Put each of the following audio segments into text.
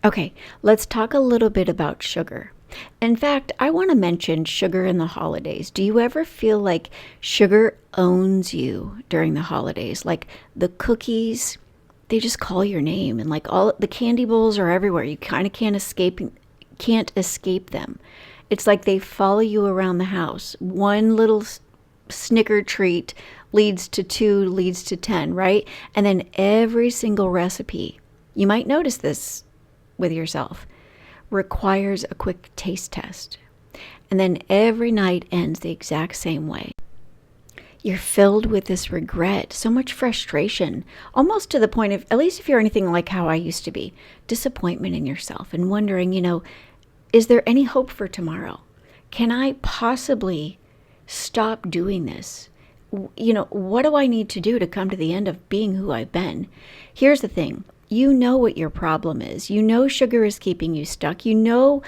Okay, let's talk a little bit about sugar. In fact, I want to mention sugar in the holidays. Do you ever feel like sugar owns you during the holidays? Like the cookies, they just call your name, and like all the candy bowls are everywhere. You kind of can't escape them. It's like they follow you around the house. One little snicker treat leads to two, leads to 10, right? And then every single recipe, you might notice this with yourself, requires a quick taste test. And then every night ends the exact same way. You're filled with this regret, so much frustration, almost to the point of, at least if you're anything like how I used to be, disappointment in yourself and wondering, is there any hope for tomorrow? Can I possibly stop doing this? What do I need to do to come to the end of being who I've been? Here's the thing. You know what your problem is. You know sugar is keeping you stuck. You know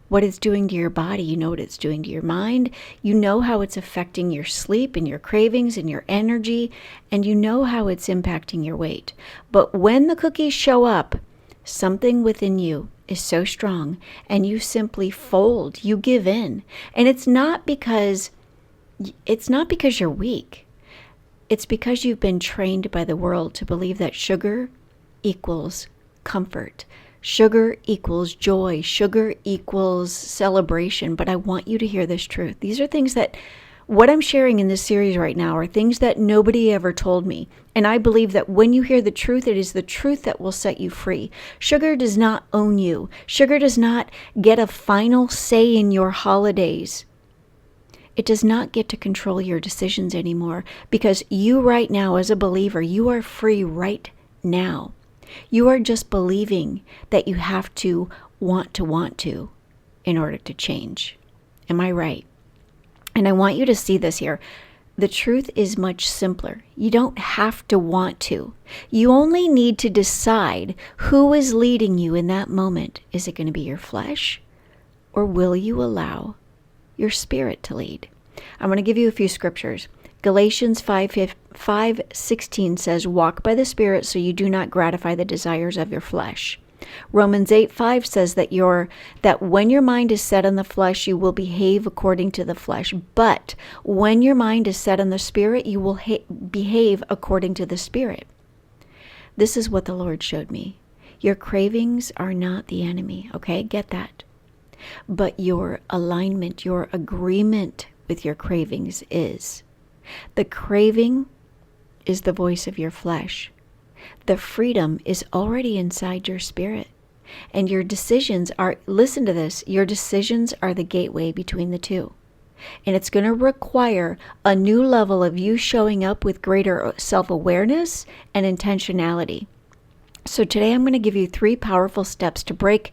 what it's doing to your body. You know what it's doing to your mind. You know how it's affecting your sleep and your cravings and your energy. And you know how it's impacting your weight. But when the cookies show up, something within you is so strong and you simply fold. You give in. And it's not because you're weak. It's because you've been trained by the world to believe that sugar equals comfort. Sugar equals joy. Sugar equals celebration. But I want you to hear this truth. These are things that, what I'm sharing in this series right now, are things that nobody ever told me. And I believe that when you hear the truth, it is the truth that will set you free. Sugar does not own you. Sugar does not get a final say in your holidays. It does not get to control your decisions anymore, because you right now, as a believer, you are free right now. You are just believing that you have to want to in order to change. Am I right? And I want you to see this here. The truth is much simpler. You don't have to want to. You only need to decide who is leading you in that moment. Is it going to be your flesh, or will you allow your spirit to lead? I'm going to give you a few scriptures. Galatians 5:16 says, walk by the Spirit so you do not gratify the desires of your flesh. Romans 8:5 says that when your mind is set on the flesh, you will behave according to the flesh. But when your mind is set on the Spirit, you will behave according to the Spirit. This is what the Lord showed me. Your cravings are not the enemy, okay? Get that. But your alignment, your agreement with your cravings is. The craving is the voice of your flesh. The freedom is already inside your spirit. And your decisions are, listen to this, your decisions are the gateway between the two. And it's going to require a new level of you showing up with greater self-awareness and intentionality. So today I'm going to give you 3 powerful steps to break,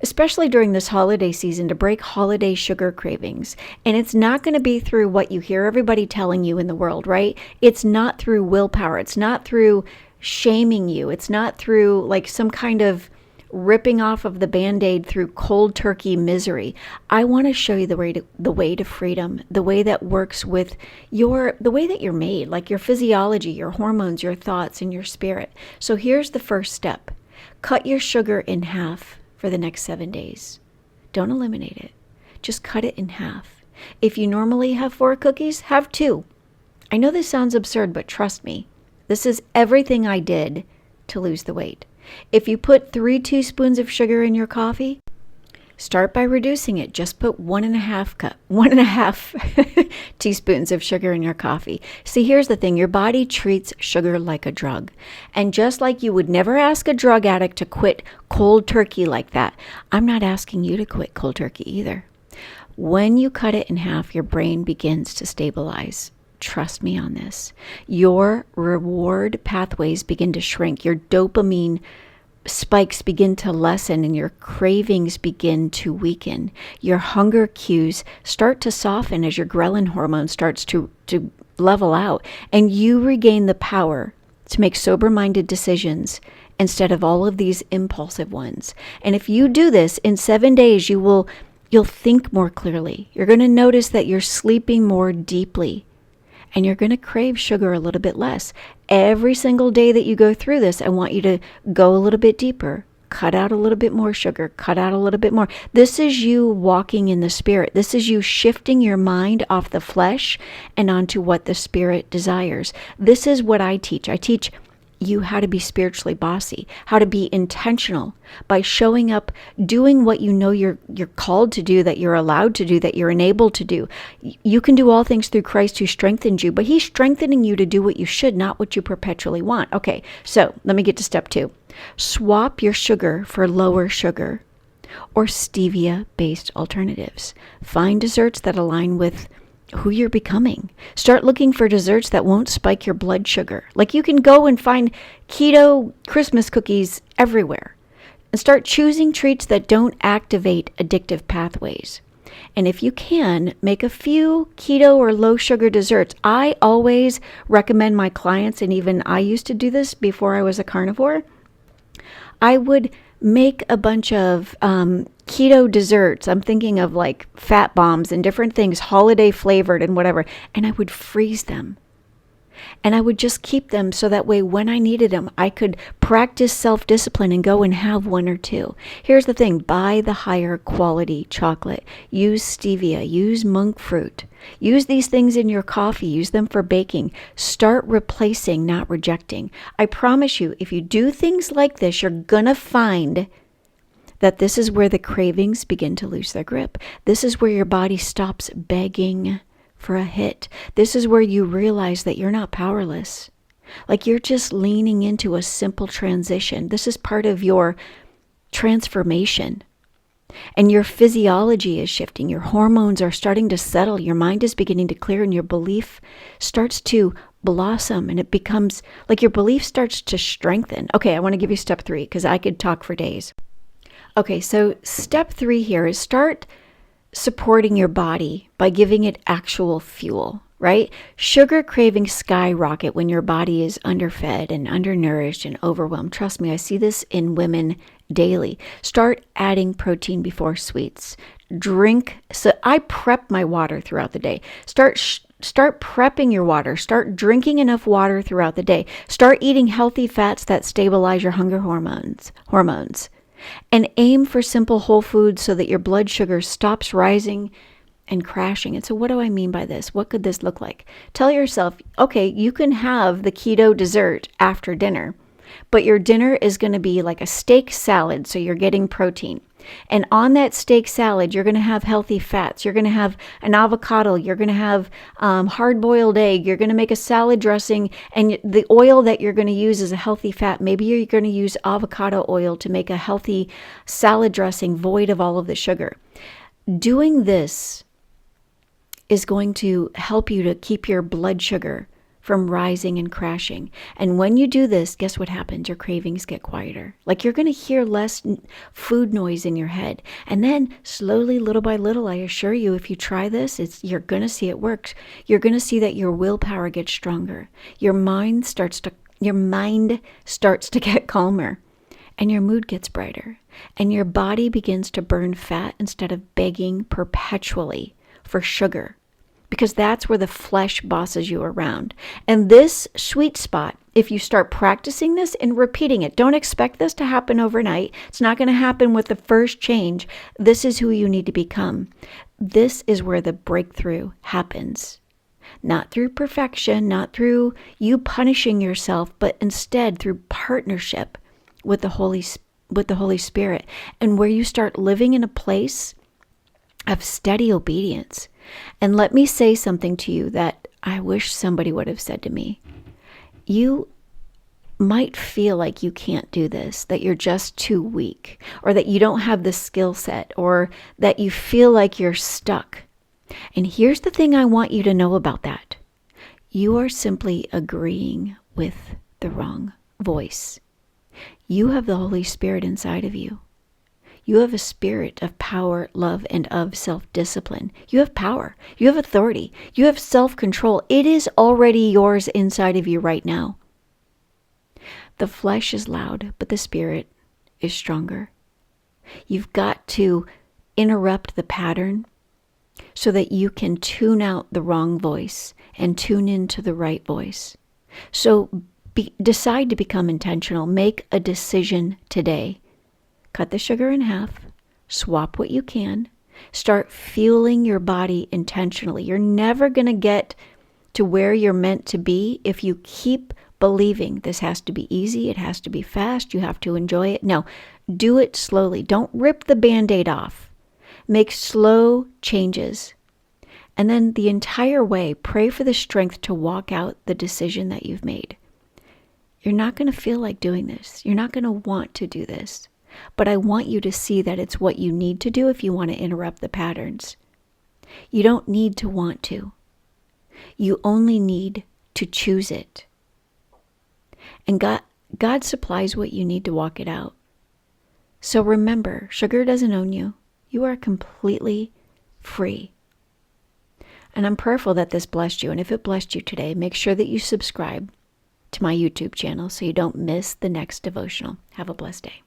especially during this holiday season, to break holiday sugar cravings. And it's not going to be through what you hear everybody telling you in the world, right? It's not through willpower. It's not through shaming you. It's not through like some kind of ripping off of the Band-Aid through cold turkey misery. I want to show you the way to freedom, the way that works with the way that you're made, like your physiology, your hormones, your thoughts, and your spirit. So here's the first step. Cut your sugar in half for the next 7 days. Don't eliminate it. Just cut it in half. If you normally have 4 cookies, have 2. I know this sounds absurd, but trust me, this is everything I did to lose the weight. If you put 3 teaspoons of sugar in your coffee, start by reducing it. Just put 1.5 teaspoons of sugar in your coffee. See, here's the thing. Your body treats sugar like a drug. And just like you would never ask a drug addict to quit cold turkey like that, I'm not asking you to quit cold turkey either. When you cut it in half, your brain begins to stabilize. Trust me on this. Your reward pathways begin to shrink. Your dopamine spikes begin to lessen and your cravings begin to weaken. Your hunger cues start to soften as your ghrelin hormone starts to level out, and you regain the power to make sober-minded decisions instead of all of these impulsive ones. And if you do this in 7 days, you'll think more clearly. You're going to notice that you're sleeping more deeply. And you're going to crave sugar a little bit less. Every single day that you go through this, I want you to go a little bit deeper. cut out a little bit more sugar, cut out a little bit more. This is you walking in the Spirit. This is you shifting your mind off the flesh and onto what the Spirit desires. This is what I teach. I teach you how to be spiritually bossy, how to be intentional by showing up, doing what you know you're called to do, that you're allowed to do, that you're enabled to do. You can do all things through Christ who strengthens you, but he's strengthening you to do what you should, not what you perpetually want. Okay, so let me get to step 2. Swap your sugar for lower sugar or stevia-based alternatives. Find desserts that align with who you're becoming. Start looking for desserts that won't spike your blood sugar. Like you can go and find keto Christmas cookies everywhere. And start choosing treats that don't activate addictive pathways. And if you can, make a few keto or low sugar desserts. I always recommend my clients, and even I used to do this before I was a carnivore, I would make a bunch of keto desserts. I'm thinking of like fat bombs and different things, holiday flavored and whatever. And I would freeze them. And I would just keep them so that way when I needed them, I could practice self-discipline and go and have 1 or 2. Here's the thing. Buy the higher quality chocolate. Use stevia. Use monk fruit. Use these things in your coffee. Use them for baking. Start replacing, not rejecting. I promise you, if you do things like this, you're going to find that this is where the cravings begin to lose their grip. This is where your body stops begging for a hit. This is where you realize that you're not powerless. Like you're just leaning into a simple transition. This is part of your transformation. And your physiology is shifting. Your hormones are starting to settle. Your mind is beginning to clear and your belief starts to blossom and it becomes like your belief starts to strengthen. Okay, I want to give you step 3 because I could talk for days. Okay, so step 3 here is start supporting your body by giving it actual fuel, right? Sugar cravings skyrocket when your body is underfed and undernourished and overwhelmed. Trust me, I see this in women daily. Start adding protein before sweets. Drink. So I prep my water throughout the day. Start prepping your water. Start drinking enough water throughout the day. Start eating healthy fats that stabilize your hunger hormones. And aim for simple whole foods so that your blood sugar stops rising and crashing. And so what do I mean by this? What could this look like? Tell yourself, okay, you can have the keto dessert after dinner, but your dinner is going to be like a steak salad, so you're getting protein. And on that steak salad, you're going to have healthy fats. You're going to have an avocado. You're going to have hard-boiled egg. You're going to make a salad dressing. And the oil that you're going to use is a healthy fat. Maybe you're going to use avocado oil to make a healthy salad dressing void of all of the sugar. Doing this is going to help you to keep your blood sugar from rising and crashing. And when you do this, guess what happens? Your cravings get quieter. Like you're going to hear less food noise in your head. And then slowly, little by little, I assure you, if you try this, you're going to see it works. You're going to see that your willpower gets stronger. Your mind starts to get calmer. And your mood gets brighter. And your body begins to burn fat instead of begging perpetually for sugar. Because that's where the flesh bosses you around. And this sweet spot, if you start practicing this and repeating it, don't expect this to happen overnight. It's not going to happen with the first change. This is who you need to become. This is where the breakthrough happens. Not through perfection, not through you punishing yourself, but instead through partnership with the Holy Spirit. And where you start living in a place of steady obedience. And let me say something to you that I wish somebody would have said to me. You might feel like you can't do this, that you're just too weak, or that you don't have the skill set, or that you feel like you're stuck. And here's the thing I want you to know about that. You are simply agreeing with the wrong voice. You have the Holy Spirit inside of you. You have a spirit of power, love, and of self-discipline. You have power. You have authority. You have self-control. It is already yours inside of you right now. The flesh is loud, but the spirit is stronger. You've got to interrupt the pattern so that you can tune out the wrong voice and tune into the right voice. So decide to become intentional. Make a decision today cut the sugar in half, swap what you can, start fueling your body intentionally. You're never going to get to where you're meant to be if you keep believing this has to be easy, it has to be fast, you have to enjoy it. No, do it slowly. Don't rip the Band-Aid off. Make slow changes. And then the entire way, pray for the strength to walk out the decision that you've made. You're not going to feel like doing this. You're not going to want to do this. But I want you to see that it's what you need to do if you want to interrupt the patterns. You don't need to want to. You only need to choose it. And God supplies what you need to walk it out. So remember, sugar doesn't own you. You are completely free. And I'm prayerful that this blessed you. And if it blessed you today, make sure that you subscribe to my YouTube channel so you don't miss the next devotional. Have a blessed day.